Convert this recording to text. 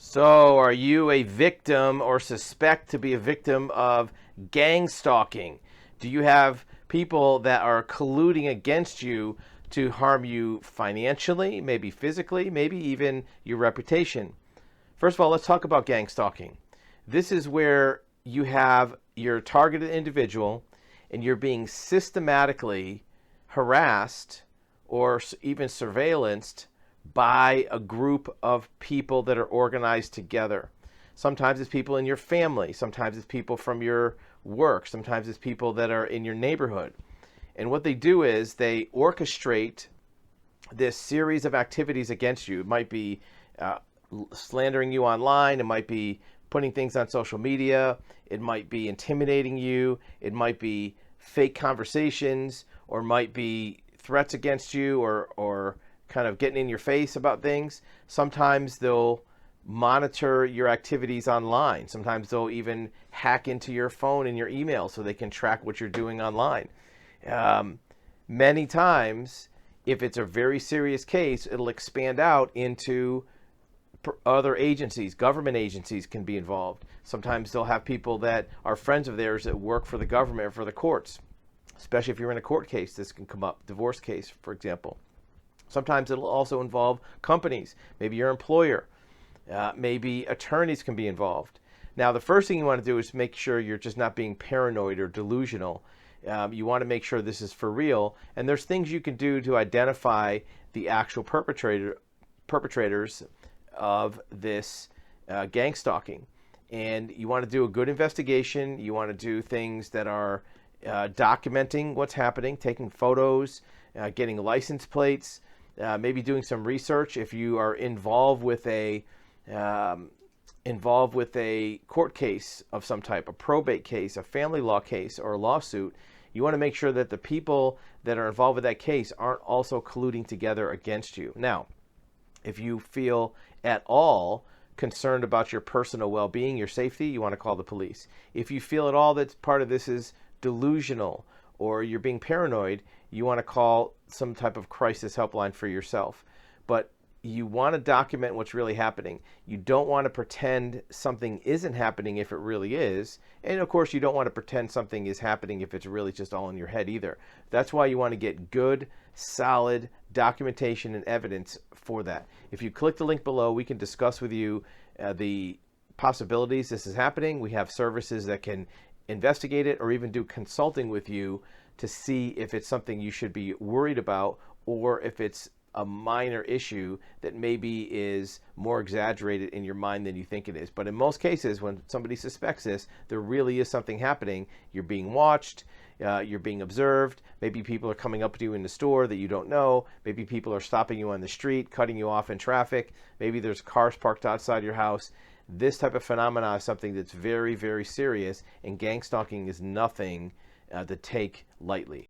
So, are you a victim or suspect to be a victim of gang stalking? Do you have people that are colluding against you to harm you financially, maybe physically, maybe even your reputation? First of all, let's talk about gang stalking. This is where you have your targeted individual and you're being systematically harassed or even surveillanced by a group of people that are organized together. Sometimes it's people in your family, sometimes it's people from your work, sometimes it's people that are in your neighborhood. And what they do is they orchestrate this series of activities against you. It might be uh, slandering you online, it might be putting things on social media, it might be intimidating you, it might be fake conversations, or might be threats against you, or kind of getting in your face about things. Sometimes they'll monitor your activities online. Sometimes they'll even hack into your phone and your email so they can track what you're doing online. Um, Many times, if it's a very serious case, it'll expand out into other agencies. Government agencies can be involved. Sometimes they'll have people that are friends of theirs that work for the government or for the courts. Especially if you're in a court case, this can come up. Divorce case, for example. Sometimes it'll also involve companies, maybe your employer, maybe attorneys can be involved. Now, the first thing you want to do is make sure you're just not being paranoid or delusional. You want to make sure this is for real, and there's things you can do to identify the actual perpetrators of this gang stalking. And you want to do a good investigation. You want to do things that are documenting what's happening, taking photos, getting license plates, maybe doing some research. If you are involved with a court case of some type, a probate case, a family law case, or a lawsuit, you want to make sure that the people that are involved with that case aren't also colluding together against you. Now, if you feel at all concerned about your personal well-being, your safety, you want to call the police. If you feel at all that part of this is delusional or you're being paranoid, you want to call some type of crisis helpline for yourself. But you want to document what's really happening. You don't want to pretend something isn't happening if it really is. And of course, you don't want to pretend something is happening if it's really just all in your head either. That's why you want to get good, solid documentation and evidence for that. If you click the link below, we can discuss with you the possibilities this is happening. We have services that can investigate it or even do consulting with you to see if it's something you should be worried about or if it's a minor issue that maybe is more exaggerated in your mind than you think it is. But in most cases, when somebody suspects this, there really is something happening. You're being watched, you're being observed. Maybe people are coming up to you in the store that you don't know. Maybe people are stopping you on the street, cutting you off in traffic. Maybe there's cars parked outside your house. This type of phenomena is something that's very, very serious, and gang stalking is nothing to take lightly.